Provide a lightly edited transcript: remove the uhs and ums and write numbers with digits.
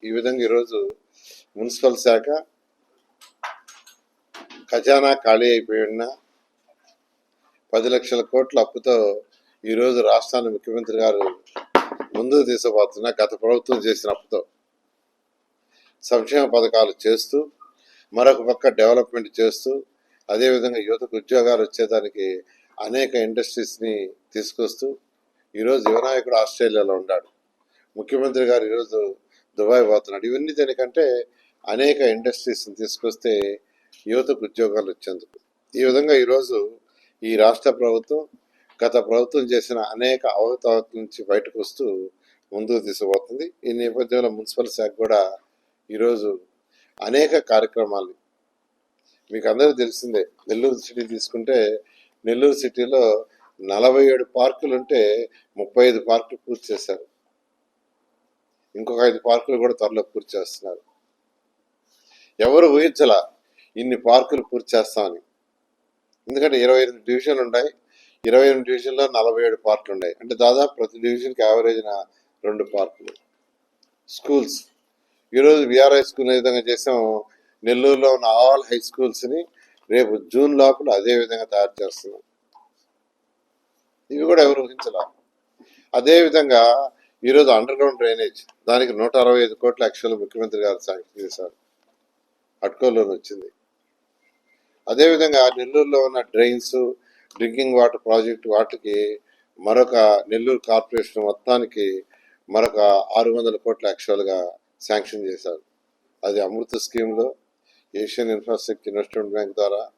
ఈ విధంగా ఈరోజు మున్సిపల్ శాఖ ఖజానా ఖాళీ అయిపోయి ఉన్న 10 లక్షల కోట్ల అప్పుతో ఈరోజు రాష్ట్రాన్ని ముఖ్యమంత్రి గారు ముందుకు తీసుకుపోతున్న గత ప్రభుత్వం చేసిన అప్పుతో సంక్షేమ పథకాలు చేస్తూ మరొక పక్క డెవలప్మెంట్ చేస్తూ అదేవిధంగా యువతకు ఉద్యోగాలు వచ్చేదానికి అనేక ఇండస్ట్రీస్ని తీసుకొస్తూ ఈరోజు యువనాయకుడు ఆస్ట్రేలియాలో ఉన్నాడు, ముఖ్యమంత్రి గారు ఈరోజు దుబాయ్ పోతున్నాడు. ఇవన్నీ దేనికంటే అనేక ఇండస్ట్రీస్ని తీసుకొస్తే యువతకు ఉద్యోగాలు వచ్చేందుకు. ఈ విధంగా ఈరోజు ఈ రాష్ట్ర ప్రభుత్వం గత ప్రభుత్వం చేసిన అనేక అవకతవకల నుంచి బయటకు వస్తూ ముందుకు తీసుకుపోతుంది. ఈ నేపథ్యంలో మున్సిపల్ శాఖ కూడా ఈరోజు అనేక కార్యక్రమాలు, మీకు అందరికీ తెలిసిందే, నెల్లూరు సిటీ తీసుకుంటే నెల్లూరు సిటీలో 47 పార్కులు ఉంటే 35 పార్కులు పూర్తి చేశారు. ఇంకొక 5 పార్కులు కూడా త్వరలో పూర్తి చేస్తున్నారు. ఎవరు ఊహించలా ఇన్ని పార్కులు పూర్తి చేస్తామని. ఎందుకంటే 28 డివిజన్లు ఉన్నాయి, 28 డివిజన్లో 47 పార్కులు ఉన్నాయి. అంటే దాదాపు ప్రతి డివిజన్కి యావరేజ్న 2 పార్కులు. స్కూల్స్ ఈరోజు విఆర్ఐ స్కూల్ ఏ విధంగా చేసాం, నెల్లూరులో ఉన్న ఆల్ హై స్కూల్స్ని రేపు జూన్ లోపల అదే విధంగా తయారు చేస్తున్నాం. ఇవి కూడా ఎవరు ఊహించలా. అదేవిధంగా ఈరోజు అండర్ గ్రౌండ్ డ్రైనేజ్, దానికి 165 కోట్ల యాక్చువల్ ముఖ్యమంత్రి గారు శాంక్షన్ చేశారు, అట్కోలోనే వచ్చింది. అదేవిధంగా నెల్లూరులో ఉన్న డ్రైన్స్, డ్రింకింగ్ వాటర్ ప్రాజెక్టు వాటికి మరొక నెల్లూరు కార్పొరేషన్ మొత్తానికి మరొక 600 కోట్ల యాక్చువల్గా శాంక్షన్ చేశారు. అది అమృత స్కీమ్లో ఏషియన్ ఇన్ఫ్రాస్ట్రక్చర్ ఇన్వెస్ట్మెంట్ బ్యాంక్ ద్వారా